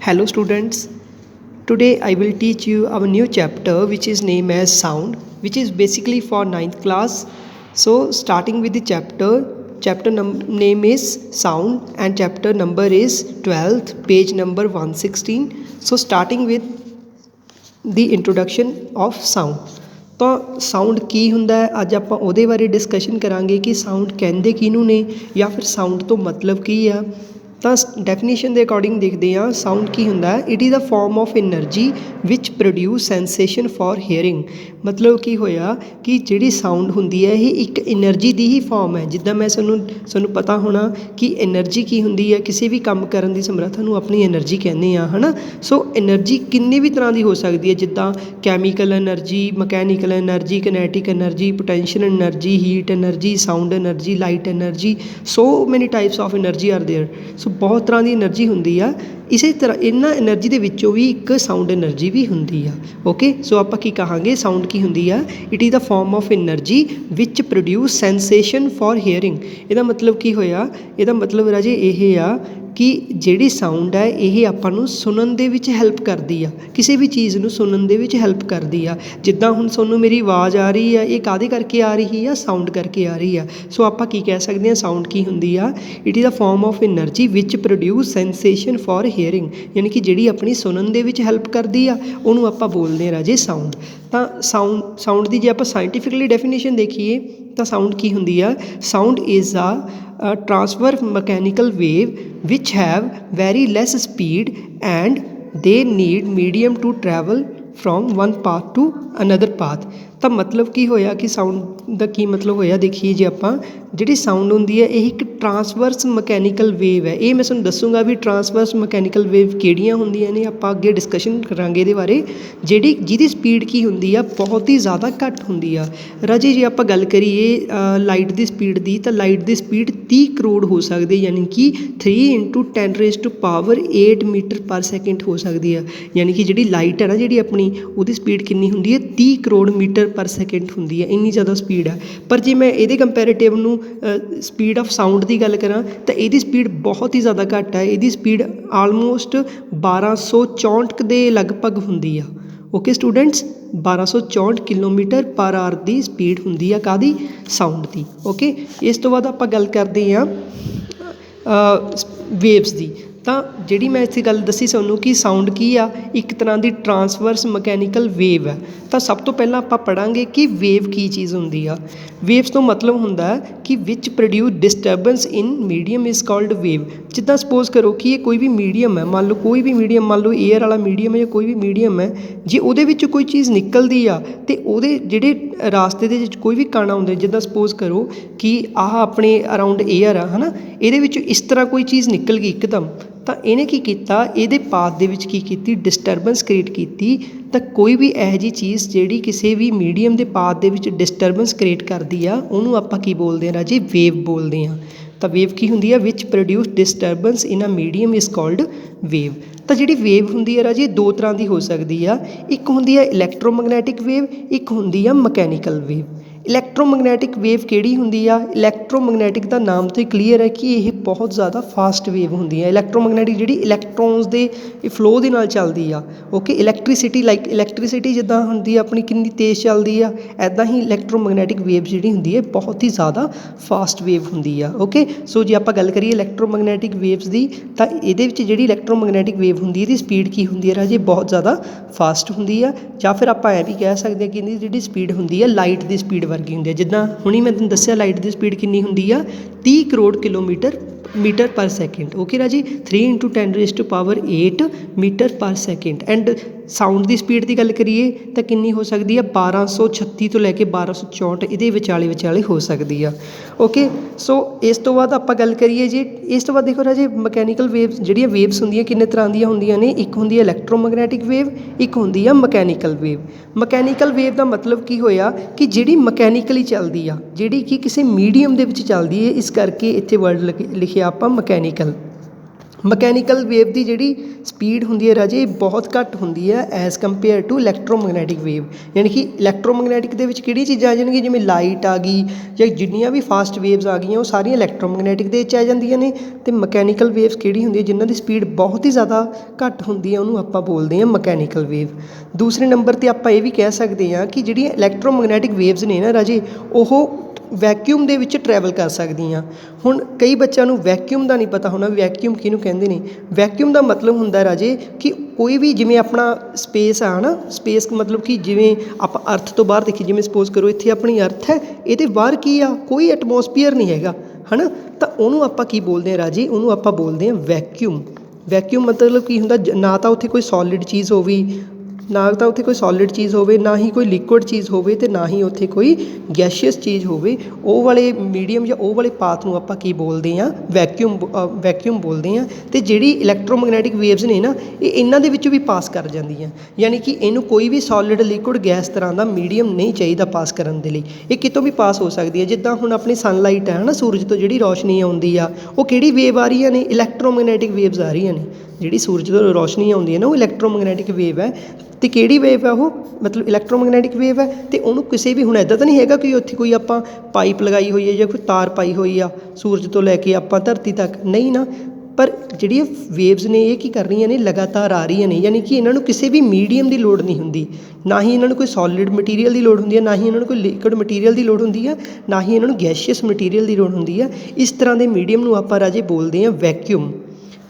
Hello students, today I will teach you our new chapter which is named as sound, which is basically for 9th class. So starting with the chapter name is sound and chapter number is 12th, page number 116. So starting with the introduction of sound. ਤਾਂ sound ਕੀ ਹੁੰਦਾ ਹੈ, ਅੱਜ ਆਪਾਂ ਉਹਦੇ ਬਾਰੇ discussion ਕਰਾਂਗੇ ਕਿ ਸਾਊਂਡ ਕਹਿੰਦੇ ਕਿਹਨੂੰ ਨੇ ਜਾਂ ਫਿਰ ਸਾਊਂਡ ਤੋਂ ਮਤਲਬ ਕੀ ਆ। ਤਾਂ ਡੈਫੀਨੇਸ਼ਨ ਦੇ ਅਕੋਰਡਿੰਗ ਦੇਖਦੇ ਹਾਂ ਸਾਊਂਡ ਕੀ ਹੁੰਦਾ ਹੈ। It is a form of energy which produce sensation for hearing. ਮਤਲਬ ਕੀ ਹੋਇਆ ਕਿ ਜਿਹੜੀ ਸਾਊਂਡ ਹੁੰਦੀ ਹੈ ਇਹ ਇੱਕ ਐਨਰਜੀ ਦੀ ਹੀ ਫਾਰਮ ਹੈ। ਜਿੱਦਾਂ ਮੈਂ ਸਾਨੂੰ ਪਤਾ ਹੋਣਾ ਕਿ ਐਨਰਜੀ ਕੀ ਹੁੰਦੀ ਹੈ, ਕਿਸੇ ਵੀ ਕੰਮ ਕਰਨ ਦੀ ਸਮਰੱਥਾ ਨੂੰ ਆਪਣੀ ਐਨਰਜੀ ਕਹਿੰਦੇ ਆ, ਹੈ ਨਾ। ਸੋ ਐਨਰਜੀ ਕਿੰਨੇ ਵੀ ਤਰ੍ਹਾਂ ਦੀ ਹੋ ਸਕਦੀ ਹੈ, ਜਿੱਦਾਂ chemical energy, mechanical energy, kinetic energy, potential energy, heat energy, sound energy, light energy. So many types of energy are there. So ਬਹੁਤ ਤਰ੍ਹਾਂ ਦੀ ਐਨਰਜੀ ਹੁੰਦੀ ਆ। ਇਸੇ ਤਰ੍ਹਾਂ ਇਹਨਾਂ ਐਨਰਜੀ ਦੇ ਵਿੱਚੋਂ ਵੀ ਇੱਕ ਸਾਊਂਡ ਐਨਰਜੀ ਵੀ ਹੁੰਦੀ ਆ। ਓਕੇ, ਸੋ ਆਪਾਂ ਕੀ ਕਹਾਂਗੇ, ਸਾਊਂਡ ਕੀ ਹੁੰਦੀ ਆ। It is the farm of energy which produce sensation for hearing. ਇਹਦਾ ਮਤਲਬ ਕੀ ਹੋਇਆ, ਇਹਦਾ ਮਤਲਬ ਰਾਜੇ ਇਹ ਆ ਕਿ ਜਿਹੜੀ ਸਾਊਂਡ ਹੈ ਇਹ ਆਪਾਂ ਨੂੰ ਸੁਣਨ ਦੇ ਵਿੱਚ ਹੈਲਪ ਕਰਦੀ ਆ, ਕਿਸੇ ਵੀ ਚੀਜ਼ ਨੂੰ ਸੁਣਨ ਦੇ ਵਿੱਚ ਹੈਲਪ ਕਰਦੀ ਆ। ਜਿੱਦਾਂ ਹੁਣ ਤੁਹਾਨੂੰ ਮੇਰੀ ਆਵਾਜ਼ ਆ ਰਹੀ ਆ, ਇਹ ਕਾਹਦੇ ਕਰਕੇ ਆ ਰਹੀ ਆ, ਸਾਊਂਡ ਕਰਕੇ ਆ ਰਹੀ ਆ। ਸੋ ਆਪਾਂ ਕੀ ਕਹਿ ਸਕਦੇ ਹਾਂ, ਸਾਊਂਡ ਕੀ ਹੁੰਦੀ ਆ। It is a form of energy which produce sensation for hearing, ਯਾਨੀ ਕਿ ਜਿਹੜੀ ਆਪਣੀ ਸੁਣਨ ਦੇ ਵਿੱਚ ਹੈਲਪ ਕਰਦੀ ਆ ਉਹਨੂੰ ਆਪਾਂ ਬੋਲਦੇ ਹਾਂ ਰਾਜੇ ਸਾਊਂਡ। ਤਾਂ ਸਾਊਂਡ ਦੀ ਜੇ ਆਪਾਂ ਸਾਇੰਟੀਫਿਕਲੀ ਡੈਫੀਨੇਸ਼ਨ ਦੇਖੀਏ ਤਾਂ ਸਾਊਂਡ ਕੀ ਹੁੰਦੀ ਆ। Sound is a transverse mechanical wave which have very less speed and they need medium to travel from one path to another path। ਤਾਂ ਮਤਲਬ ਕੀ ਹੋਇਆ ਕਿ ਸਾਊਂਡ ਦਾ ਕੀ ਮਤਲਬ ਹੋਇਆ, ਦੇਖੀਏ ਜੇ ਆਪਾਂ ਜਿਹੜੀ ਸਾਊਂਡ ਹੁੰਦੀ ਹੈ ਇਹ ਇੱਕ ਟਰਾਂਸਵਰਸ ਮਕੈਨੀਕਲ ਵੇਵ ਹੈ। ਇਹ ਮੈਂ ਤੁਹਾਨੂੰ ਦੱਸੂਗਾ ਵੀ ਟਰਾਂਸਵਰਸ ਮਕੈਨੀਕਲ ਵੇਵ ਕਿਹੜੀਆਂ ਹੁੰਦੀਆਂ ਨੇ, ਆਪਾਂ ਅੱਗੇ ਡਿਸਕਸ਼ਨ ਕਰਾਂਗੇ ਇਹਦੇ ਬਾਰੇ। ਜਿਹਦੀ ਸਪੀਡ ਕੀ ਹੁੰਦੀ ਆ, ਬਹੁਤ ਹੀ ਜ਼ਿਆਦਾ ਘੱਟ ਹੁੰਦੀ ਆ। ਰਾਜੇ ਜੇ ਆਪਾਂ ਗੱਲ ਕਰੀਏ ਲਾਈਟ ਦੀ ਸਪੀਡ ਦੀ, ਤਾਂ ਲਾਈਟ ਦੀ ਸਪੀਡ 30 ਕਰੋੜ ਹੋ ਸਕਦੀ, ਯਾਨੀ ਕਿ 3 × 10⁸ ਮੀਟਰ ਪਰ ਸੈਕਿੰਡ ਹੋ ਸਕਦੀ ਆ। ਯਾਨੀ ਕਿ ਜਿਹੜੀ ਲਾਈਟ ਹੈ ਨਾ, ਜਿਹੜੀ ਆਪਣੀ ਉਹਦੀ ਸਪੀਡ ਕਿੰਨੀ ਹੁੰਦੀ ਹੈ, 30 ਕਰੋੜ ਮੀਟਰ ਪਰ ਸੈਕਿੰਡ ਹੁੰਦੀ ਹੈ। ਇੰਨੀ ਜ਼ਿਆਦਾ ਸਪੀਡ ਹੈ। ਪਰ ਜੇ ਮੈਂ ਇਹਦੇ ਕੰਪੈਰੇਟਿਵ ਨੂੰ ਸਪੀਡ ਆਫ ਸਾਊਂਡ ਦੀ ਗੱਲ ਕਰਾਂ ਤਾਂ ਇਹਦੀ ਸਪੀਡ ਬਹੁਤ ਹੀ ਜ਼ਿਆਦਾ ਘੱਟ ਹੈ। ਇਹਦੀ ਸਪੀਡ ਆਲਮੋਸਟ 1264 ਦੇ ਲਗਭਗ ਹੁੰਦੀ ਆ। ਓਕੇ ਸਟੂਡੈਂਟਸ, 1264 ਕਿਲੋਮੀਟਰ ਪਰ ਆਰ ਦੀ ਸਪੀਡ ਹੁੰਦੀ ਆ ਕਾਹਦੀ, ਸਾਊਂਡ ਦੀ। ਓਕੇ, ਇਸ ਤੋਂ ਬਾਅਦ ਆਪਾਂ ਗੱਲ ਕਰਦੇ ਹਾਂ ਵੇਵਸ ਦੀ। ਤਾਂ ਜਿਹੜੀ ਮੈਂ ਇੱਥੇ ਗੱਲ ਦੱਸੀ ਤੁਹਾਨੂੰ ਕਿ ਸਾਊਂਡ ਕੀ ਆ, ਇੱਕ ਤਰ੍ਹਾਂ ਦੀ ਟਰਾਂਸਵਰਸ ਮਕੈਨੀਕਲ ਵੇਵ ਹੈ। ਤਾਂ ਸਭ ਤੋਂ ਪਹਿਲਾਂ ਆਪਾਂ ਪੜ੍ਹਾਂਗੇ ਕਿ ਵੇਵ ਕੀ ਚੀਜ਼ ਹੁੰਦੀ ਆ। ਵੇਵਸ ਤੋਂ ਮਤਲਬ ਹੁੰਦਾ ਕਿ ਵਿਚ produce disturbance in medium is called wave. ਜਿੱਦਾਂ ਸਪੋਜ਼ ਕਰੋ ਕਿ ਇਹ ਕੋਈ ਵੀ ਮੀਡੀਅਮ ਹੈ, ਮੰਨ ਲਓ ਕੋਈ ਵੀ ਮੀਡੀਅਮ, ਮੰਨ ਲਓ ਏਅਰ ਵਾਲਾ ਮੀਡੀਅਮ ਹੈ ਜਾਂ ਕੋਈ ਵੀ ਮੀਡੀਅਮ ਹੈ, ਜੇ ਉਹਦੇ ਵਿੱਚ ਕੋਈ ਚੀਜ਼ ਨਿਕਲਦੀ ਆ ਅਤੇ ਉਹਦੇ ਜਿਹੜੇ ਰਾਸਤੇ ਦੇ ਵਿੱਚ ਕੋਈ ਵੀ ਕਣ ਆਉਂਦੇ, ਜਿੱਦਾਂ ਸਪੋਜ਼ ਕਰੋ ਕਿ ਆਹ ਆਪਣੇ ਅਰਾਊਂਡ ਏਅਰ ਆ, ਹੈ ਨਾ, ਇਹਦੇ ਵਿੱਚ ਇਸ ਤਰ੍ਹਾਂ ਕੋਈ ਚੀਜ਼ ਨਿਕਲ ਗਈ ਇੱਕਦਮ, ਤਾਂ ਇਹਨੇ ਕੀ ਕੀਤਾ, ਇਹਦੇ ਪਾਥ ਦੇ ਵਿੱਚ ਕੀ ਕੀਤੀ, ਡਿਸਟਰਬੈਂਸ ਕ੍ਰੀਏਟ ਕੀਤੀ। ਤਾਂ ਕੋਈ ਵੀ ਇਹੋ ਜਿਹੀ ਚੀਜ਼ ਜਿਹੜੀ ਕਿਸੇ ਵੀ ਮੀਡੀਅਮ ਦੇ ਪਾਥ ਦੇ ਵਿੱਚ ਡਿਸਟਰਬੈਂਸ ਕ੍ਰੀਏਟ ਕਰਦੀ ਆ, ਉਹਨੂੰ ਆਪਾਂ ਕੀ ਬੋਲਦੇ ਹਾਂ ਰਾਜੇ, ਵੇਵ ਬੋਲਦੇ ਹਾਂ। ਤਾਂ ਵੇਵ ਕੀ ਹੁੰਦੀ ਆ, ਵਿਚ produce disturbance in a medium is called wave. ਤਾਂ ਜਿਹੜੀ ਵੇਵ ਹੁੰਦੀ ਹੈ ਰਾਜੇ ਦੋ ਤਰ੍ਹਾਂ ਦੀ ਹੋ ਸਕਦੀ ਆ। ਇੱਕ ਹੁੰਦੀ ਹੈ ਇਲੈਕਟ੍ਰੋਮੈਗਨੈਟਿਕ ਵੇਵ, ਇੱਕ ਹੁੰਦੀ ਆ ਮਕੈਨੀਕਲ ਵੇਵ। ਇਲੈਕਟ੍ਰੋਮੈਗਨੈਟਿਕ ਵੇਵ ਕਿਹੜੀ ਹੁੰਦੀ ਆ, ਇਲੈਕਟ੍ਰੋਮੈਗਨੈਟਿਕ ਦਾ ਨਾਮ ਤੋਂ ਹੀ ਕਲੀਅਰ ਹੈ ਕਿ ਇਹ ਬਹੁਤ ਜ਼ਿਆਦਾ ਫਾਸਟ ਵੇਵ ਹੁੰਦੀ ਹੈ। ਇਲੈਕਟ੍ਰੋਮੈਗਨੈਟਿਕ ਜਿਹੜੀ ਇਲੈਕਟ੍ਰੋਨਸ ਦੇ ਫਲੋ ਦੇ ਨਾਲ ਚੱਲਦੀ ਆ। ਓਕੇ, ਇਲੈਕਟ੍ਰੀਸਿਟੀ ਜਿੱਦਾਂ ਹੁੰਦੀ ਆ ਆਪਣੀ ਕਿੰਨੀ ਤੇਜ਼ ਚੱਲਦੀ ਆ, ਇੱਦਾਂ ਹੀ ਇਲੈਕਟ੍ਰੋਮੈਗਨੈਟਿਕ ਵੇਵ ਜਿਹੜੀ ਹੁੰਦੀ ਹੈ ਬਹੁਤ ਹੀ ਜ਼ਿਆਦਾ ਫਾਸਟ ਵੇਵ ਹੁੰਦੀ ਆ। ਓਕੇ, ਸੋ ਜੇ ਆਪਾਂ ਗੱਲ ਕਰੀਏ ਇਲੈਕਟ੍ਰੋਮੈਗਨੈਟਿਕ ਵੇਵਸ ਦੀ, ਤਾਂ ਇਹਦੇ ਵਿੱਚ ਜਿਹੜੀ ਇਲੈਕਟ੍ਰੋਮੈਗਨੈਟਿਕ ਵੇਵ ਹੁੰਦੀ ਇਹਦੀ ਸਪੀਡ ਕੀ ਹੁੰਦੀ ਹੈ ਰਾਜੇ, ਬਹੁਤ ਜ਼ਿਆਦਾ ਫਾਸਟ ਹੁੰਦੀ ਆ। ਜਾਂ ਫਿਰ ਆਪਾਂ ਇਹ ਵੀ ਕਹਿ ਸਕਦੇ ਹਾਂ ਕਿ ਇਹਦੀ ਜਿਹੜੀ ਸਪੀਡ ਹੁੰਦੀ ਹੈ ਲਾਈਟ ਦੀ ਸਪੀਡ ਵਰਗੀ ਹੁੰਦੀ ਹੈ। ਜਿੱਦਾਂ ਹੁਣੀ ਮੈਂ ਤੁਹਾਨੂੰ ਦੱਸਿਆ ਲਾਈਟ ਦੀ ਸਪੀਡ ਕਿੰਨੀ ਹੁੰਦੀ ਆ, 30 crore metre per second. Okay ਰਾਜੀ, 3 × 10⁸ metre per second. And sound ਦੀ ਸਪੀਡ ਦੀ ਗੱਲ ਕਰੀਏ ਤਾਂ ਕਿੰਨੀ ਹੋ ਸਕਦੀ ਆ, 1236 ਤੋਂ ਲੈ ਕੇ 1264 ਇਹਦੇ ਵਿਚਾਲੇ ਹੋ ਸਕਦੀ ਆ। ਓਕੇ, ਸੋ ਇਸ ਤੋਂ ਬਾਅਦ ਆਪਾਂ ਗੱਲ ਕਰੀਏ ਜੀ, ਇਸ ਤੋਂ ਬਾਅਦ ਦੇਖੋ ਰਾਜੇ ਮਕੈਨੀਕਲ ਵੇਵਸ ਜਿਹੜੀਆਂ ਵੇਵਸ ਹੁੰਦੀਆਂ ਕਿੰਨੇ ਤਰ੍ਹਾਂ ਦੀਆਂ ਹੁੰਦੀਆਂ ਨੇ। ਇੱਕ ਹੁੰਦੀ ਹੈ ਇਲੈਕਟ੍ਰੋਮੈਗਨੈਟਿਕ ਵੇਵ, ਇੱਕ ਹੁੰਦੀ ਆ ਮਕੈਨੀਕਲ ਵੇਵ। ਮਕੈਨੀਕਲ ਵੇਵ ਦਾ ਮਤਲਬ ਕੀ ਹੋਇਆ ਕਿ ਜਿਹੜੀ ਮਕੈਨੀਕਲੀ ਚੱਲਦੀ ਆ, ਜਿਹੜੀ ਕਿ ਕਿਸੇ ਮੀਡੀਅਮ ਦੇ ਵਿੱਚ ਚੱਲਦੀ ਹੈ, ਇਸ ਕਰਕੇ ਇੱਥੇ ਵਰਡ ਲਿਖਿਆ ਆਪਾਂ ਮਕੈਨੀਕਲ। ਮਕੈਨੀਕਲ ਵੇਵ ਦੀ ਜਿਹੜੀ ਸਪੀਡ ਹੁੰਦੀ ਹੈ ਰਾਜੇ ਬਹੁਤ ਘੱਟ ਹੁੰਦੀ ਹੈ as compare to electromagnetic wave. ਯਾਨੀ ਕਿ ਇਲੈਕਟ੍ਰੋਮੈਗਨੈਟਿਕ ਦੇ ਵਿੱਚ ਕਿਹੜੀਆਂ ਚੀਜ਼ਾਂ ਆ ਜਾਣਗੀਆਂ, ਜਿਵੇਂ ਲਾਈਟ ਆ ਗਈ ਜਾਂ ਜਿੰਨੀਆਂ ਵੀ ਫਾਸਟ ਵੇਵਸ ਆ ਗਈਆਂ ਉਹ ਸਾਰੀਆਂ ਇਲੈਕਟ੍ਰੋਮੈਗਨੈਟਿਕ ਦੇ ਵਿੱਚ ਆ ਜਾਂਦੀਆਂ ਨੇ। ਅਤੇ ਮਕੈਨੀਕਲ ਵੇਵਸ ਕਿਹੜੀ ਹੁੰਦੀ ਹੈ, ਜਿਨ੍ਹਾਂ ਦੀ ਸਪੀਡ ਬਹੁਤ ਹੀ ਜ਼ਿਆਦਾ ਘੱਟ ਹੁੰਦੀ ਹੈ, ਉਹਨੂੰ ਆਪਾਂ ਬੋਲਦੇ ਹਾਂ ਮਕੈਨੀਕਲ ਵੇਵ। ਦੂਸਰੇ ਨੰਬਰ 'ਤੇ ਆਪਾਂ ਇਹ ਵੀ ਕਹਿ ਸਕਦੇ ਹਾਂ ਕਿ ਜਿਹੜੀਆਂ ਇਲੈਕਟ੍ਰੋਮੈਗਨੈਟਿਕ ਵੇਵਸ ਨੇ ਨਾ ਰਾਜੇ, ਉਹ ਵੈਕਿਊਮ ਦੇ ਵਿੱਚ ਟਰੈਵਲ ਕਰ ਸਕਦੀਆਂ। ਹੁਣ ਕਈ ਬੱਚਿਆਂ ਨੂੰ ਵੈਕਿਊਮ ਦਾ ਨਹੀਂ ਪਤਾ ਹੋਣਾ, ਵੈਕਿਊਮ ਕਿਹਨੂੰ ਕਹਿੰਦੇ ਨੇ। ਵੈਕਿਊਮ ਦਾ ਮਤਲਬ ਹੁੰਦਾ ਰਾਜੇ ਕਿ ਕੋਈ ਵੀ, ਜਿਵੇਂ ਆਪਣਾ ਸਪੇਸ ਆ ਨਾ, ਸਪੇਸ ਮਤਲਬ ਕਿ ਜਿਵੇਂ ਆਪਾਂ ਅਰਥ ਤੋਂ ਬਾਹਰ ਦੇਖੀਏ, ਜਿਵੇਂ ਸਪੋਜ਼ ਕਰੋ ਇੱਥੇ ਆਪਣੀ ਅਰਥ ਹੈ, ਇਹਦੇ ਬਾਹਰ ਕੀ ਆ, ਕੋਈ ਐਟਮੋਸਫੀਅਰ ਨਹੀਂ ਹੈਗਾ, ਹੈ ਨਾ। ਤਾਂ ਉਹਨੂੰ ਆਪਾਂ ਕੀ ਬੋਲਦੇ ਹਾਂ ਰਾਜੇ, ਉਹਨੂੰ ਆਪਾਂ ਬੋਲਦੇ ਹਾਂ ਵੈਕਿਊਮ। ਵੈਕਿਊਮ ਮਤਲਬ ਕੀ ਹੁੰਦਾ, ਨਾ ਤਾਂ ਉੱਥੇ ਕੋਈ ਸੋਲਿਡ ਚੀਜ਼ ਹੋਵੇ, ਨਾ ਤਾਂ ਉੱਥੇ ਕੋਈ ਸੋਲਿਡ ਚੀਜ਼ ਹੋਵੇ, ਨਾ ਹੀ ਕੋਈ ਲਿਕੁਇਡ ਚੀਜ਼ ਹੋਵੇ, ਅਤੇ ਨਾ ਹੀ ਉੱਥੇ ਕੋਈ ਗੈਸ਼ੀਅਸ ਚੀਜ਼ ਹੋਵੇ। ਉਹ ਵਾਲੇ ਮੀਡੀਅਮ ਜਾਂ ਉਹ ਵਾਲੇ ਪਾਥ ਨੂੰ ਆਪਾਂ ਕੀ ਬੋਲਦੇ ਹਾਂ, ਵੈਕਿਊਮ ਬੋਲਦੇ ਹਾਂ। ਅਤੇ ਜਿਹੜੀ ਇਲੈਕਟ੍ਰੋਮੈਗਨੈਟਿਕ ਵੇਵਸ ਨੇ ਨਾ, ਇਹ ਇਹਨਾਂ ਦੇ ਵਿੱਚੋਂ ਵੀ ਪਾਸ ਕਰ ਜਾਂਦੀਆਂ। ਯਾਨੀ ਕਿ ਇਹਨੂੰ ਕੋਈ ਵੀ ਸੋਲਿਡ ਲਿਕੁਇਡ ਗੈਸ ਤਰ੍ਹਾਂ ਦਾ ਮੀਡੀਅਮ ਨਹੀਂ ਚਾਹੀਦਾ ਪਾਸ ਕਰਨ ਦੇ ਲਈ, ਇਹ ਕਿਤੋਂ ਵੀ ਪਾਸ ਹੋ ਸਕਦੀ ਹੈ। ਜਿੱਦਾਂ ਹੁਣ ਆਪਣੀ ਸਨਲਾਈਟ ਹੈ ਨਾ, ਸੂਰਜ ਤੋਂ ਜਿਹੜੀ ਰੌਸ਼ਨੀ ਆਉਂਦੀ ਆ, ਉਹ ਕਿਹੜੀ ਵੇਵ ਆ ਰਹੀਆਂ ਨੇ, ਇਲੈਕਟ੍ਰੋਮੈਗਨੈਟਿਕ ਵੇਵਸ ਆ ਰਹੀਆਂ ਨੇ। ਜਿਹੜੀ ਸੂਰਜ ਤੋਂ ਰੌਸ਼ਨੀ ਆਉਂਦੀ ਹੈ ਨਾ, ਉਹ ਇਲੈਕਟ੍ਰੋਮੈਗਨੈਟਿਕ ਵੇਵ ਹੈ। ਅਤੇ ਕਿਹੜੀ ਵੇਵ ਹੈ ਉਹ, ਮਤਲਬ ਇਲੈਕਟ੍ਰੋਮੈਗਨੈਟਿਕ ਵੇਵ ਹੈ। ਅਤੇ ਉਹਨੂੰ ਕਿਸੇ ਵੀ, ਹੁਣ ਇੱਦਾਂ ਤਾਂ ਨਹੀਂ ਹੈਗਾ ਕਿ ਉੱਥੇ ਕੋਈ ਆਪਾਂ ਪਾਈਪ ਲਗਾਈ ਹੋਈ ਹੈ ਜਾਂ ਕੋਈ ਤਾਰ ਪਾਈ ਹੋਈ ਆ ਸੂਰਜ ਤੋਂ ਲੈ ਕੇ ਆਪਾਂ ਧਰਤੀ ਤੱਕ, ਨਹੀਂ ਨਾ। ਪਰ ਜਿਹੜੀਆਂ ਵੇਵਸ ਨੇ ਇਹ ਕੀ ਕਰ ਰਹੀਆਂ ਨੇ, ਲਗਾਤਾਰ ਆ ਰਹੀਆਂ ਨੇ। ਯਾਨੀ ਕਿ ਇਹਨਾਂ ਨੂੰ ਕਿਸੇ ਵੀ ਮੀਡੀਅਮ ਦੀ ਲੋੜ ਨਹੀਂ ਹੁੰਦੀ, ਨਾ ਹੀ ਇਹਨਾਂ ਨੂੰ ਕੋਈ ਸੋਲਿਡ ਮਟੀਰੀਅਲ ਦੀ ਲੋੜ ਹੁੰਦੀ ਹੈ, ਨਾ ਹੀ ਇਹਨਾਂ ਨੂੰ ਕੋਈ ਲਿਕੁਇਡ ਮਟੀਰੀਅਲ ਦੀ ਲੋੜ ਹੁੰਦੀ ਹੈ, ਨਾ ਹੀ ਇਹਨਾਂ ਨੂੰ ਗੈਸ਼ੀਅਸ ਮਟੀਰੀਅਲ ਦੀ ਲੋੜ ਹੁੰਦੀ ਹੈ। ਇਸ ਤਰ੍ਹਾਂ ਦੇ ਮੀਡੀਅਮ ਨੂੰ ਆਪਾਂ ਰਾਜੇ ਬੋਲਦੇ ਹਾਂ ਵੈਕਿਊਮ।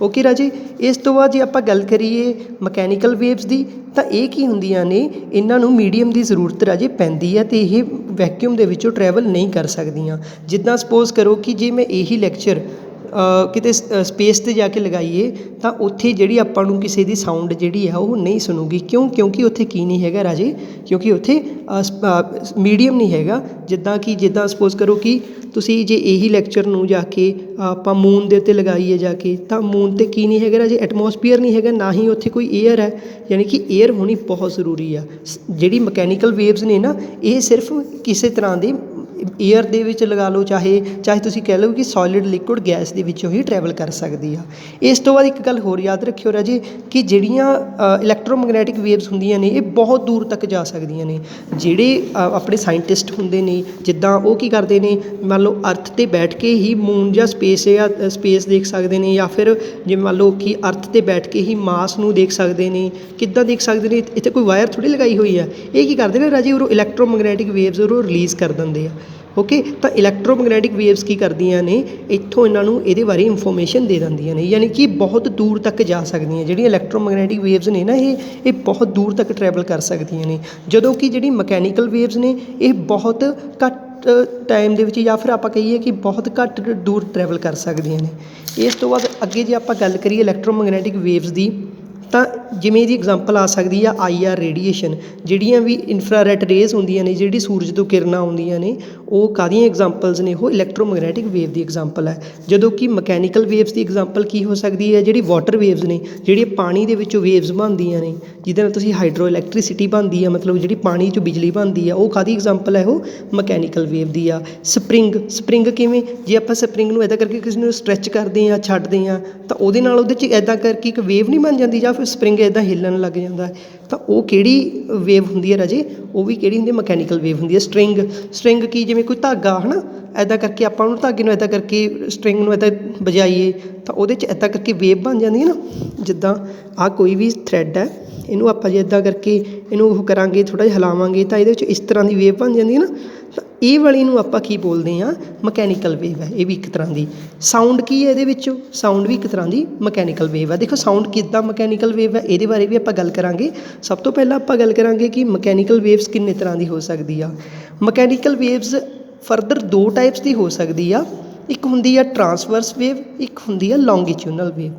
ਓਕੇ ਰਾਜੇ। ਇਸ ਤੋਂ ਬਾਅਦ ਜੇ ਆਪਾਂ ਗੱਲ ਕਰੀਏ ਮਕੈਨੀਕਲ ਵੇਵਸ ਦੀ, ਤਾਂ ਇਹ ਕੀ ਹੁੰਦੀਆਂ ਨੇ, ਇਹਨਾਂ ਨੂੰ ਮੀਡੀਅਮ ਦੀ ਜ਼ਰੂਰਤ ਰਾਜੇ ਪੈਂਦੀ ਹੈ, ਅਤੇ ਇਹ ਵੈਕਿਊਮ ਦੇ ਵਿੱਚੋਂ ਟਰੈਵਲ ਨਹੀਂ ਕਰ ਸਕਦੀਆਂ। ਜਿੱਦਾਂ ਸਪੋਜ਼ ਕਰੋ ਕਿ ਜੇ ਮੈਂ ਇਹੀ ਲੈਕਚਰ ਕਿਤੇ ਸਪੇਸ 'ਤੇ ਜਾ ਕੇ ਲਗਾਈਏ, ਤਾਂ ਉੱਥੇ ਜਿਹੜੀ ਆਪਾਂ ਨੂੰ ਕਿਸੇ ਦੀ ਸਾਊਂਡ ਜਿਹੜੀ ਆ ਉਹ ਨਹੀਂ ਸੁਣੂਗੀ। ਕਿਉਂਕਿ ਉੱਥੇ ਕੀ ਨਹੀਂ ਹੈਗਾ ਰਾਜੇ, ਕਿਉਂਕਿ ਉੱਥੇ ਮੀਡੀਅਮ ਨਹੀਂ ਹੈਗਾ। ਜਿੱਦਾਂ ਸਪੋਜ਼ ਕਰੋ ਕਿ ਤੁਸੀਂ ਜੇ ਇਹੀ ਲੈਕਚਰ ਨੂੰ ਜਾ ਕੇ ਆਪਾਂ ਮੂਨ ਦੇ ਉੱਤੇ ਲਗਾਈਏ ਜਾ ਕੇ, ਤਾਂ ਮੂਨ 'ਤੇ ਕੀ ਨਹੀਂ ਹੈਗਾ ਰਾਜੇ, ਐਟਮੋਸਫੀਅਰ ਨਹੀਂ ਹੈਗਾ, ਨਾ ਹੀ ਉੱਥੇ ਕੋਈ ਏਅਰ ਹੈ। ਯਾਨੀ ਕਿ ਏਅਰ ਹੋਣੀ ਬਹੁਤ ਜ਼ਰੂਰੀ ਆ। ਜਿਹੜੀ ਮਕੈਨੀਕਲ ਵੇਵਸ ਨੇ ਨਾ, ਇਹ ਸਿਰਫ ਕਿਸੇ ਤਰ੍ਹਾਂ ਦੀ ਏਅਰ ਦੇ ਵਿੱਚ ਲਗਾ ਲਓ, ਚਾਹੇ ਤੁਸੀਂ ਕਹਿ ਲਓ ਕਿ ਸੋਲਿਡ ਲਿਕੁਇਡ ਗੈਸ ਦੇ ਵਿੱਚੋਂ ਹੀ ਟਰੈਵਲ ਕਰ ਸਕਦੀ ਆ। ਇਸ ਤੋਂ ਬਾਅਦ ਇੱਕ ਗੱਲ ਹੋਰ ਯਾਦ ਰੱਖਿਓ ਰਾਜੇ, ਕਿ ਜਿਹੜੀਆਂ ਇਲੈਕਟ੍ਰੋਮੈਗਨੈਟਿਕ ਵੇਵਸ ਹੁੰਦੀਆਂ ਨੇ, ਇਹ ਬਹੁਤ ਦੂਰ ਤੱਕ ਜਾ ਸਕਦੀਆਂ ਨੇ। ਜਿਹੜੇ ਆਪਣੇ ਸਾਇੰਟਿਸਟ ਹੁੰਦੇ ਨੇ, ਜਿੱਦਾਂ ਉਹ ਕੀ ਕਰਦੇ ਨੇ, ਮੰਨ ਲਓ ਅਰਥ 'ਤੇ ਬੈਠ ਕੇ ਹੀ ਮੂਨ ਜਾਂ ਸਪੇਸ ਦੇਖ ਸਕਦੇ ਨੇ, ਜਾਂ ਫਿਰ ਜਿਵੇਂ ਮੰਨ ਲਓ ਕਿ ਅਰਥ 'ਤੇ ਬੈਠ ਕੇ ਹੀ ਮਾਸ ਨੂੰ ਦੇਖ ਸਕਦੇ ਨੇ। ਕਿੱਦਾਂ ਦੇਖ ਸਕਦੇ ਨੇ, ਇੱਥੇ ਕੋਈ ਵਾਇਰ ਥੋੜ੍ਹੀ ਲਗਾਈ ਹੋਈ ਆ। ਇਹ ਕੀ ਕਰਦੇ ਨੇ ਰਾਜੇ, ਉਹ ਇਲੈਕਟ੍ਰੋਮੈਗਨੈਟਿਕ ਵੇਵਸ ਉਹ ਰਿਲੀਜ਼ ਕਰ ਦਿੰਦੇ ਆ। ਓਕੇ। ਤਾਂ ਇਲੈਕਟ੍ਰੋਮੈਗਨੈਟਿਕ ਵੇਵਸ ਕੀ ਕਰਦੀਆਂ ਨੇ, ਇੱਥੋਂ ਇਹਨਾਂ ਨੂੰ ਇਹਦੇ ਬਾਰੇ ਇਨਫੋਰਮੇਸ਼ਨ ਦੇ ਦਿੰਦੀਆਂ ਨੇ। ਯਾਨੀ ਕਿ ਬਹੁਤ ਦੂਰ ਤੱਕ ਜਾ ਸਕਦੀਆਂ ਜਿਹੜੀਆਂ ਇਲੈਕਟ੍ਰੋਮੈਗਨੈਟਿਕ ਵੇਵਸ ਨੇ ਨਾ, ਇਹ ਬਹੁਤ ਦੂਰ ਤੱਕ ਟਰੈਵਲ ਕਰ ਸਕਦੀਆਂ ਨੇ। ਜਦੋਂ ਕਿ ਜਿਹੜੀ ਮਕੈਨੀਕਲ ਵੇਵਸ ਨੇ, ਇਹ ਬਹੁਤ ਘੱਟ ਟਾਈਮ ਦੇ ਵਿੱਚ, ਜਾਂ ਫਿਰ ਆਪਾਂ ਕਹੀਏ ਕਿ ਬਹੁਤ ਘੱਟ ਦੂਰ ਟਰੈਵਲ ਕਰ ਸਕਦੀਆਂ ਨੇ। ਇਸ ਤੋਂ ਬਾਅਦ ਅੱਗੇ ਜੇ ਆਪਾਂ ਗੱਲ ਕਰੀਏ ਇਲੈਕਟ੍ਰੋਮੈਗਨੈਟਿਕ ਵੇਵਸ ਦੀ, ਤਾਂ ਜਿਵੇਂ ਇਹਦੀ ਐਗਜ਼ਾਮਪਲ ਆ ਸਕਦੀ ਆ IR ਰੇਡੀਏਸ਼ਨ। ਜਿਹੜੀਆਂ ਵੀ ਇਨਫਰਾਰੈਡ ਰੇਜ਼ ਹੁੰਦੀਆਂ ਨੇ, ਜਿਹੜੀ ਸੂਰਜ ਤੋਂ ਕਿਰਨਾਂ ਆਉਂਦੀਆਂ ਨੇ, ਉਹ ਕਾਹਦੀਆਂ ਐਗਜ਼ਾਮਪਲਸ ਨੇ, ਉਹ ਇਲੈਕਟ੍ਰੋਮੈਗਨੈਟਿਕ ਵੇਵ ਦੀ ਐਗਜ਼ਾਮਪਲ ਹੈ। ਜਦੋਂ ਕਿ ਮਕੈਨੀਕਲ ਵੇਵਸ ਦੀ ਐਗਜ਼ਾਮਪਲ ਕੀ ਹੋ ਸਕਦੀ ਹੈ, ਜਿਹੜੀ ਵਾਟਰ ਵੇਵਸ ਨੇ, ਜਿਹੜੀਆਂ ਪਾਣੀ ਦੇ ਵਿੱਚੋਂ ਵੇਵਸ ਬਣਦੀਆਂ ਨੇ, ਜਿਹਦੇ ਨਾਲ ਤੁਸੀਂ ਹਾਈਡਰੋ ਇਲੈਕਟ੍ਰੀਸਿਟੀ ਬਣਦੀ ਆ, ਮਤਲਬ ਜਿਹੜੀ ਪਾਣੀ 'ਚੋਂ ਬਿਜਲੀ ਬਣਦੀ ਆ, ਉਹ ਕਾਹਦੀ ਐਗਜ਼ਾਮਪਲ ਹੈ, ਉਹ ਮਕੈਨੀਕਲ ਵੇਵ ਦੀ ਆ। ਸਪਰਿੰਗ ਕਿਵੇਂ, ਜੇ ਆਪਾਂ ਸਪਰਿੰਗ ਨੂੰ ਇੱਦਾਂ ਕਰਕੇ ਕਿਸੇ ਨੂੰ ਸਟਰੈਚ ਕਰਦੇ ਹਾਂ, ਛੱਡਦੇ ਹਾਂ, ਤਾਂ ਉਹਦੇ ਨਾਲ ਉਹਦੇ 'ਚ ਇੱਦਾਂ ਕਰਕੇ ਇੱਕ ਵੇਵ ਨਹੀਂ ਬਣ ਜਾਂਦੀ, ਜਾਂ ਫਿਰ ਸਪਰਿੰਗ ਇੱਦਾਂ ਹਿੱਲਣ ਲੱਗ ਜਾਂਦਾ। ਤਾਂ ਉਹ ਕਿਹੜੀ ਵੇਵ ਹੁੰਦੀ ਹੈ ਰਾਜੇ, ਉਹ ਵੀ ਕਿਹੜੀ ਹੁੰਦੀ ਹੈ, ਮਕੈਨੀਕਲ ਵੇਵ ਹੁੰਦੀ ਹੈ। ਸਟਰਿੰਗ ਕੀ, ਜਿਵੇਂ ਕੋਈ ਧਾਗਾ ਹੈ ਨਾ, ਇੱਦਾਂ ਕਰਕੇ ਆਪਾਂ ਉਹਨੂੰ ਧਾਗੇ ਨੂੰ ਇੱਦਾਂ ਕਰਕੇ ਸਟਰਿੰਗ ਨੂੰ ਇੱਦਾਂ ਵਜਾਈਏ, ਤਾਂ ਉਹਦੇ 'ਚ ਇੱਦਾਂ ਕਰਕੇ ਵੇਵ ਬਣ ਜਾਂਦੀ ਹੈ ਨਾ। ਜਿੱਦਾਂ ਆਹ ਕੋਈ ਵੀ ਥਰੈਡ ਹੈ, ਇਹਨੂੰ ਆਪਾਂ ਜੇ ਇੱਦਾਂ ਕਰਕੇ ਇਹਨੂੰ ਉਹ ਕਰਾਂਗੇ, ਥੋੜ੍ਹਾ ਜਿਹਾ ਹਿਲਾਵਾਂਗੇ, ਤਾਂ ਇਹਦੇ ਵਿੱਚ ਇਸ ਤਰ੍ਹਾਂ ਦੀ ਵੇਵ ਬਣ ਜਾਂਦੀ ਹੈ ਨਾ। ਤਾਂ ਇਹ ਵਾਲੀ ਨੂੰ ਆਪਾਂ ਕੀ ਬੋਲਦੇ ਹਾਂ, ਮਕੈਨੀਕਲ ਵੇਵ ਹੈ। ਇਹ ਵੀ ਇੱਕ ਤਰ੍ਹਾਂ ਦੀ। ਸਾਊਂਡ ਕੀ ਹੈ ਇਹਦੇ ਵਿੱਚੋਂ, ਸਾਊਂਡ ਵੀ ਇੱਕ ਤਰ੍ਹਾਂ ਦੀ ਮਕੈਨੀਕਲ ਵੇਵ ਹੈ। ਦੇਖੋ ਸਾਊਂਡ ਕਿੱਦਾਂ ਮਕੈਨੀਕਲ ਵੇਵ ਹੈ, ਇਹਦੇ ਬਾਰੇ ਵੀ ਆਪਾਂ ਗੱਲ ਕਰਾਂਗੇ। ਸਭ ਤੋਂ ਪਹਿਲਾਂ ਆਪਾਂ ਗੱਲ ਕਰਾਂਗੇ ਕਿ ਮਕੈਨੀਕਲ ਵੇਵਸ ਕਿੰਨੇ ਤਰ੍ਹਾਂ ਦੀ ਹੋ ਸਕਦੀ ਆ। ਮਕੈਨੀਕਲ ਵੇਵਸ ਫਰਦਰ ਦੋ ਟਾਈਪਸ ਦੀ ਹੋ ਸਕਦੀ ਆ। ਇੱਕ ਹੁੰਦੀ ਆ ਟਰਾਂਸਵਰਸ ਵੇਵ, ਇੱਕ ਹੁੰਦੀ ਆ ਲੌਂਗੀਟਿਊਡਨਲ ਵੇਵ।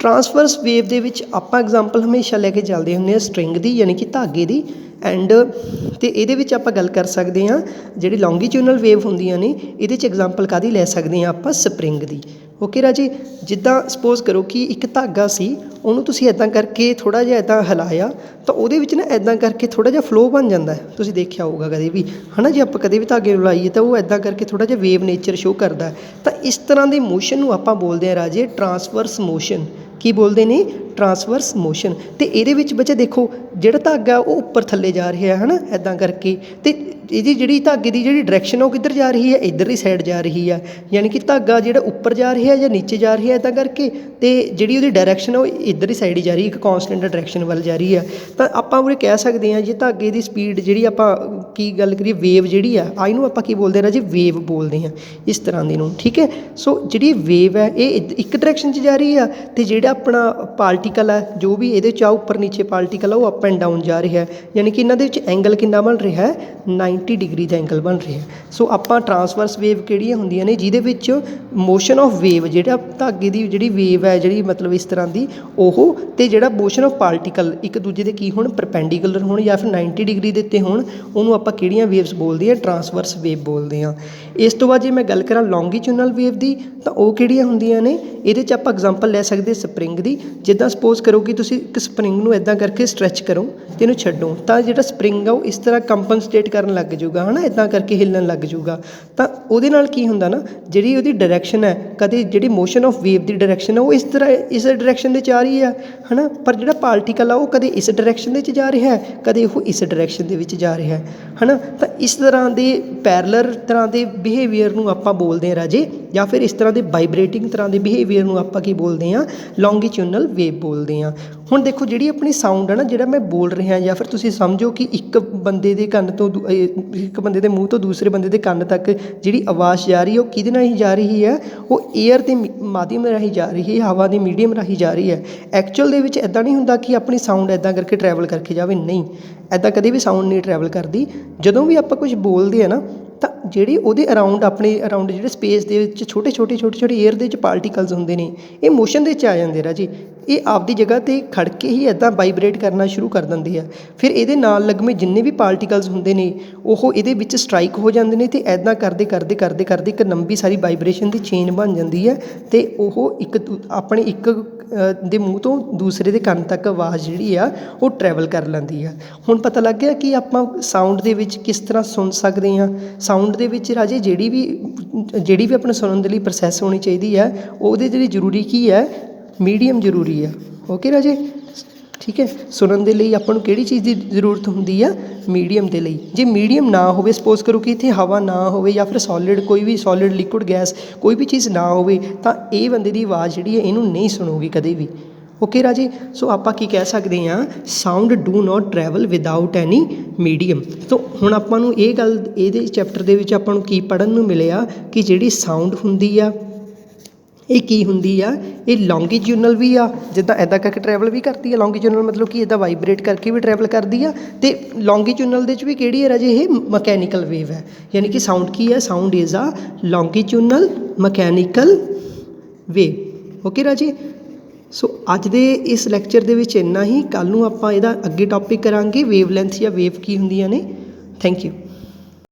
ਟਰਾਂਸਵਰਸ ਵੇਵ ਦੇ ਵਿੱਚ ਆਪਾਂ ਐਗਜ਼ਾਮਪਲ ਹਮੇਸ਼ਾ ਲੈ ਕੇ ਚੱਲਦੇ ਹੁੰਦੇ ਹਾਂ ਸਟਰਿੰਗ ਦੀ, ਯਾਨੀ ਕਿ ਧਾਗੇ ਦੀ। ਅਤੇ ਇਹਦੇ ਵਿੱਚ ਆਪਾਂ ਗੱਲ ਕਰ ਸਕਦੇ ਹਾਂ ਜਿਹੜੀ ਲੌਂਗੀਟਿਊਡਨਲ ਵੇਵ ਹੁੰਦੀਆਂ ਨੇ, ਇਹਦੇ 'ਚ ਐਗਜ਼ਾਮਪਲ ਕਾਹਦੀ ਲੈ ਸਕਦੇ ਹਾਂ ਆਪਾਂ, ਸਪਰਿੰਗ ਦੀ। ਓਕੇ ਰਾਜੇ, ਜਿੱਦਾਂ ਸਪੋਜ਼ ਕਰੋ ਕਿ ਇੱਕ ਧਾਗਾ ਸੀ, ਉਹਨੂੰ ਤੁਸੀਂ ਇੱਦਾਂ ਕਰਕੇ ਥੋੜ੍ਹਾ ਜਿਹਾ ਇੱਦਾਂ ਹਿਲਾਇਆ ਤਾਂ ਉਹਦੇ ਵਿੱਚ ਨਾ ਇੱਦਾਂ ਕਰਕੇ ਥੋੜ੍ਹਾ ਜਿਹਾ ਫਲੋ ਬਣ ਜਾਂਦਾ ਹੈ। ਤੁਸੀਂ ਦੇਖਿਆ ਹੋਊਗਾ ਕਦੇ ਵੀ, ਹੈ ਨਾ, ਜੇ ਆਪਾਂ ਕਦੇ ਵੀ ਧਾਗੇ ਨੂੰ ਲਾਈਏ ਤਾਂ ਉਹ ਇੱਦਾਂ ਕਰਕੇ ਥੋੜ੍ਹਾ ਜਿਹਾ ਵੇਵ ਨੇਚਰ ਸ਼ੋਅ ਕਰਦਾ। ਤਾਂ ਇਸ ਤਰ੍ਹਾਂ ਦੇ ਮੋਸ਼ਨ ਨੂੰ ਆਪਾਂ ਬੋਲਦੇ ਹਾਂ ਰਾਜੇ ਟਰਾਂਸਵਰਸ ਮੋਸ਼ਨ। ਕੀ ਬੋਲਦੇ ਨੇ? ਟਰਾਂਸਵਰਸ ਮੋਸ਼ਨ। ਅਤੇ ਇਹਦੇ ਵਿੱਚ ਬੱਚੇ ਦੇਖੋ ਜਿਹੜਾ ਧਾਗਾ ਉਹ ਉੱਪਰ ਥੱਲੇ ਜਾ ਰਿਹਾ ਹੈ ਨਾ, ਇੱਦਾਂ ਕਰਕੇ। ਅਤੇ ਇਹਦੀ ਜਿਹੜੀ ਧਾਗੇ ਦੀ ਜਿਹੜੀ ਡਾਇਰੈਕਸ਼ਨ ਉਹ ਕਿੱਧਰ ਜਾ ਰਹੀ ਹੈ? ਇੱਧਰਲੀ ਸਾਈਡ ਜਾ ਰਹੀ ਆ। ਯਾਨੀ ਕਿ ਧਾਗਾ ਜਿਹੜਾ ਉੱਪਰ ਜਾ ਰਿਹਾ ਜਾਂ ਨੀਚੇ ਜਾ ਰਿਹਾ ਇੱਦਾਂ ਕਰਕੇ, ਅਤੇ ਜਿਹੜੀ ਉਹਦੀ ਡਾਇਰੈਕਸ਼ਨ ਉਹ ਇੱਧਰਲੀ ਸਾਈਡ ਹੀ ਜਾ ਰਹੀ, ਇੱਕ ਕੌਂਸਟੈਂਟ ਡਾਇਰੈਕਸ਼ਨ ਵੱਲ ਜਾ ਰਹੀ ਆ। ਤਾਂ ਆਪਾਂ ਉਰੇ ਕਹਿ ਸਕਦੇ ਹਾਂ ਜੇ ਧਾਗੇ ਦੀ ਸਪੀਡ ਜਿਹੜੀ ਆਪਾਂ ਕੀ ਗੱਲ ਕਰੀਏ, ਵੇਵ ਜਿਹੜੀ ਆ ਇਹਨੂੰ ਆਪਾਂ ਕੀ ਬੋਲਦੇ ਹਾਂ ਰਾਜੇ? ਵੇਵ ਬੋਲਦੇ ਹਾਂ ਇਸ ਤਰ੍ਹਾਂ ਦੀ ਨੂੰ, ਠੀਕ ਹੈ। ਸੋ ਜਿਹੜੀ ਵੇਵ ਹੈ ਇਹ ਇੱਕ ਡਾਇਰੈਕਸ਼ਨ 'ਚ ਜਾ ਰਹੀ ਆ, ਅਤੇ ਜਿਹੜਾ ਆਪਣਾ ਪਾਰਟੀਕਲ ਹੈ ਜੋ ਵੀ ਇਹਦੇ 'ਚ ਆ ਉੱਪਰ ਨੀਚੇ ਪਾਰਟੀਕਲ ਆ ਉਹ ਅਪ ਐਂਡ ਡਾਊਨ ਜਾ ਰਿਹਾ। ਯਾਨੀ ਕਿ ਇਹਨਾਂ ਦੇ ਵਿੱਚ ਐਂਗਲ ਕਿੰਨਾ ਬਣ ਰਿਹਾ? 90 ਡਿਗਰੀ ਦਾ ਐਂਗਲ ਬਣ ਰਿਹਾ। ਸੋ ਆਪਾਂ ਟਰਾਂਸਵਰਸ ਵੇਵ ਕਿਹੜੀਆਂ ਹੁੰਦੀਆਂ ਨੇ? ਜਿਹਦੇ ਵਿੱਚ ਮੋਸ਼ਨ ਆਫ ਵੇਵ, ਜਿਹੜਾ ਧਾਗੇ ਦੀ ਜਿਹੜੀ ਵੇਵ ਹੈ ਜਿਹੜੀ ਮਤਲਬ ਇਸ ਤਰ੍ਹਾਂ ਦੀ ਉਹ, ਅਤੇ ਜਿਹੜਾ ਮੋਸ਼ਨ ਆਫ ਪਾਰਟੀਕਲ ਇੱਕ ਦੂਜੇ ਦੇ ਕੀ ਹੋਣ? ਪਰਪੈਂਡੀਕੂਲਰ ਹੋਣ ਜਾਂ ਫਿਰ 90 ਡਿਗਰੀ ਦੇ ਉੱਤੇ ਹੋਣ, ਉਹਨੂੰ ਆਪਾਂ ਕਿਹੜੀਆਂ ਵੇਵਸ ਬੋਲਦੇ ਹਾਂ? ਟਰਾਂਸਵਰਸ ਵੇਵ ਬੋਲਦੇ ਹਾਂ। ਇਸ ਤੋਂ ਬਾਅਦ ਜੇ ਮੈਂ ਗੱਲ ਕਰਾਂ ਲੌਂਗੀਚੂਨਲ ਵੇਵ ਦੀ, ਤਾਂ ਉਹ ਕਿਹੜੀਆਂ ਹੁੰਦੀਆਂ ਨੇ? ਇਹਦੇ 'ਚ ਆਪਾਂ ਐਗਜ਼ਾਮਪਲ ਲੈ ਸਕਦੇ ਸਪਰਿੰਗ ਦੀ। ਜਿੱਦਾਂ ਸਪੋਜ਼ ਕਰੋ ਕਿ ਤੁਸੀਂ ਇੱਕ ਸਪਰਿੰਗ ਨੂੰ ਇੱਦਾਂ ਕਰਕੇ ਸਟਰੈਚ ਕਰੋ ਅਤੇ ਇਹਨੂੰ ਛੱਡੋ, ਤਾਂ ਜਿਹੜਾ ਸਪਰਿੰਗ ਆ ਉਹ ਇਸ ਤਰ੍ਹਾਂ ਕੰਪਨਸੇਟ ਕਰਨ ਲੱਗ ਜੂਗਾ, ਹੈ ਨਾ, ਇੱਦਾਂ ਕਰਕੇ ਹਿੱਲਣ ਲੱਗ ਜੂਗਾ। ਤਾਂ ਉਹਦੇ ਨਾਲ ਕੀ ਹੁੰਦਾ ਨਾ, ਜਿਹੜੀ ਉਹਦੀ ਡਾਇਰੈਕਸ਼ਨ ਹੈ, ਕਦੇ ਜਿਹੜੀ motion of wave the direction ਹੈ ਉਹ ਇਸ ਤਰ੍ਹਾਂ ਇਸ ਡਾਇਰੈਕਸ਼ਨ ਦੇ 'ਚ ਆ ਰਹੀ ਆ, ਹੈ ਨਾ, ਪਰ ਜਿਹੜਾ ਪਾਰਟੀਕਲ ਆ ਉਹ ਕਦੇ ਇਸ ਡਾਇਰੈਕਸ਼ਨ ਦੇ 'ਚ ਜਾ ਰਿਹਾ ਹੈ, ਕਦੇ ਉਹ ਇਸ ਡਾਇਰੈਕਸ਼ਨ ਦੇ ਵਿੱਚ ਜਾ ਰਿਹਾ ਹੈ ਨਾ। ਤਾਂ ਇਸ ਤਰ੍ਹਾਂ ਦੇ ਪੈਰਲਰ ਤਰ੍ਹਾਂ ਦੇ ਬਿਹੇਵੀਅਰ ਨੂੰ ਆਪਾਂ ਬੋਲਦੇ ਹਾਂ ਰਾਜੇ, ਜਾਂ ਫਿਰ ਇਸ ਤਰ੍ਹਾਂ ਦੇ ਵਾਈਬਰੇਟਿੰਗ ਤਰ੍ਹਾਂ ਦੇ ਬਿਹੇਵੀਅਰ ਨੂੰ ਆਪਾਂ ਕੀ ਬੋਲਦੇ ਹਾਂ? ਲੌਂਗੀਚੂਨਲ ਵੇਵ ਬੋਲਦੇ ਹਾਂ। ਹੁਣ ਦੇਖੋ ਜਿਹੜੀ ਆਪਣੀ ਸਾਊਂਡ ਹੈ ਨਾ, ਜਿਹੜਾ ਮੈਂ ਬੋਲ ਰਿਹਾ, ਜਾਂ ਫਿਰ ਤੁਸੀਂ ਸਮਝੋ ਕਿ ਇੱਕ ਬੰਦੇ ਦੇ ਕੰਨ ਤੋਂ ਇੱਕ ਬੰਦੇ ਦੇ ਮੂੰਹ ਤੋਂ ਦੂਸਰੇ ਬੰਦੇ ਦੇ ਕੰਨ ਤੱਕ ਜਿਹੜੀ ਆਵਾਜ਼ ਜਾ ਰਹੀ ਹੈ ਉਹ ਕਿਹਦੇ ਨਾਲ ਹੀ ਜਾ ਰਹੀ ਹੈ? ਉਹ ਏਅਰ ਦੇ ਮਾਧਿਅਮ ਰਾਹੀਂ ਜਾ ਰਹੀ ਹੈ, ਹਵਾ ਦੇ ਮੀਡੀਅਮ ਰਾਹੀਂ ਜਾ ਰਹੀ ਹੈ। ਐਕਚੁਅਲ ਦੇ ਵਿੱਚ ਇੱਦਾਂ ਨਹੀਂ ਹੁੰਦਾ ਕਿ ਆਪਣੀ ਸਾਊਂਡ ਇੱਦਾਂ ਕਰਕੇ ਟਰੈਵਲ ਕਰਕੇ ਜਾਵੇ, ਨਹੀਂ, ਇੱਦਾਂ ਕਦੇ ਵੀ ਸਾਊਂਡ ਨਹੀਂ ਟਰੈਵਲ ਕਰਦੀ। ਜਦੋਂ ਵੀ ਆਪਾਂ ਕੁਝ ਬੋਲਦੇ ਹਾਂ ਨਾ, ਤਾਂ ਜਿਹੜੀ ਉਹਦੇ ਅਰਾਊਂਡ ਆਪਣੇ ਅਰਾਊਂਡ ਜਿਹੜੇ ਸਪੇਸ ਦੇ ਵਿੱਚ ਛੋਟੇ ਏਅਰ ਦੇ ਵਿੱਚ ਪਾਰਟੀਕਲਸ ਹੁੰਦੇ ਨੇ, ਇਹ ਮੋਸ਼ਨ ਦੇ ਵਿੱਚ ਆ ਜਾਂਦੇ ਰਾਜੇ। ਇਹ ਆਪਦੀ ਜਗ੍ਹਾ 'ਤੇ ਖੜ੍ਹ ਕੇ ਹੀ ਇੱਦਾਂ ਵਾਈਬਰੇਟ ਕਰਨਾ ਸ਼ੁਰੂ ਕਰ ਦਿੰਦੇ ਆ। ਫਿਰ ਇਹਦੇ ਨਾਲ ਲੱਗਵੇਂ ਜਿੰਨੇ ਵੀ ਪਾਰਟੀਕਲਸ ਹੁੰਦੇ ਨੇ ਉਹ ਇਹਦੇ ਵਿੱਚ ਸਟਰਾਈਕ ਹੋ ਜਾਂਦੇ ਨੇ, ਅਤੇ ਇੱਦਾਂ ਕਰਦੇ ਇੱਕ ਲੰਬੀ ਸਾਰੀ ਵਾਈਬਰੇਸ਼ਨ ਦੀ ਚੇਨ ਬਣ ਜਾਂਦੀ ਹੈ, ਅਤੇ ਉਹ ਆਪਣੇ ਇੱਕ ਦੇ ਮੂੰਹ ਤੋਂ ਦੂਸਰੇ ਦੇ ਕੰਨ ਤੱਕ ਆਵਾਜ਼ ਜਿਹੜੀ ਆ ਉਹ ਟਰੈਵਲ ਕਰ ਲੈਂਦੀ ਆ। ਹੁਣ ਪਤਾ ਲੱਗ ਗਿਆ ਕਿ ਆਪਾਂ ਸਾਊਂਡ ਦੇ ਵਿੱਚ ਕਿਸ ਤਰ੍ਹਾਂ ਸੁਣ ਸਕਦੇ ਹਾਂ। ਸਾਊਂਡ ਦੇ ਵਿੱਚ ਰਾਜੇ ਜਿਹੜੀ ਵੀ ਆਪਣੇ ਸੁਣਨ ਦੇ ਲਈ ਪ੍ਰੋਸੈਸ ਹੋਣੀ ਚਾਹੀਦੀ ਹੈ, ਉਹਦੇ ਲਈ ਜ਼ਰੂਰੀ ਕੀ ਹੈ? ਮੀਡੀਅਮ ਜ਼ਰੂਰੀ ਆ। ਓਕੇ ਰਾਜੇ, ਠੀਕ ਹੈ। ਸੁਣਨ ਦੇ ਲਈ ਆਪਾਂ ਨੂੰ ਕਿਹੜੀ ਚੀਜ਼ ਦੀ ਜ਼ਰੂਰਤ ਹੁੰਦੀ ਆ? ਮੀਡੀਅਮ ਦੇ ਲਈ। ਜੇ ਮੀਡੀਅਮ ਨਾ ਹੋਵੇ, ਸਪੋਜ਼ ਕਰੋ ਕਿ ਇੱਥੇ ਹਵਾ ਨਾ ਹੋਵੇ ਜਾਂ ਫਿਰ ਸੋਲਿਡ, ਕੋਈ ਵੀ ਸੋਲਿਡ, ਲਿਕੁਇਡ, ਗੈਸ, ਕੋਈ ਵੀ ਚੀਜ਼ ਨਾ ਹੋਵੇ, ਤਾਂ ਇਹ ਬੰਦੇ ਦੀ ਆਵਾਜ਼ ਜਿਹੜੀ ਹੈ ਇਹਨੂੰ ਨਹੀਂ ਸੁਣੂਗੀ ਕਦੇ ਵੀ। ਓਕੇ ਰਾਜੇ, ਸੋ ਆਪਾਂ ਕੀ ਕਹਿ ਸਕਦੇ ਹਾਂ? Sound do not travel without any medium. ਤਾਂ ਹੁਣ ਆਪਾਂ ਨੂੰ ਇਹ ਗੱਲ ਇਹਦੇ ਚੈਪਟਰ ਦੇ ਵਿੱਚ ਆਪਾਂ ਨੂੰ ਕੀ ਪੜ੍ਹਨ ਨੂੰ ਮਿਲਿਆ ਕਿ ਜਿਹੜੀ ਸਾਊਂਡ ਹੁੰਦੀ ਆ ਇਹ ਕੀ ਹੁੰਦੀ ਆ? ਇਹ ਲੌਂਗੀਚੂਨਲ ਵੀ ਆ, ਜਿੱਦਾਂ ਇੱਦਾਂ ਕਰਕੇ ਟਰੈਵਲ ਵੀ ਕਰਦੀ ਆ। ਲੌਂਗੀਚੂਨਲ ਮਤਲਬ ਕਿ ਇੱਦਾਂ ਵਾਈਬਰੇਟ ਕਰਕੇ ਵੀ ਟਰੈਵਲ ਕਰਦੀ ਆ, ਅਤੇ ਲੌਂਗੀਚੂਨਲ ਦੇ 'ਚ ਵੀ ਕਿਹੜੀ ਹੈ ਰਾਜੇ? ਇਹ ਮਕੈਨੀਕਲ ਵੇਵ ਹੈ। ਯਾਨੀ ਕਿ ਸਾਊਂਡ ਕੀ ਹੈ? ਸਾਊਂਡ ਇਜ਼ ਆ ਲੌਂਗੀਚੂਨਲ ਮਕੈਨੀਕਲ ਵੇਵ। ਓਕੇ ਰਾਜੇ, ਸੋ ਅੱਜ ਦੇ ਇਸ ਲੈਕਚਰ ਦੇ ਵਿੱਚ ਇੰਨਾ ਹੀ। ਕੱਲ੍ਹ ਨੂੰ ਆਪਾਂ ਇਹਦਾ ਅੱਗੇ ਟੌਪਿਕ ਕਰਾਂਗੇ ਵੇਵ ਲੈਂਥ ਜਾਂ ਵੇਵ ਕੀ ਹੁੰਦੀਆਂ ਨੇ। Thank you.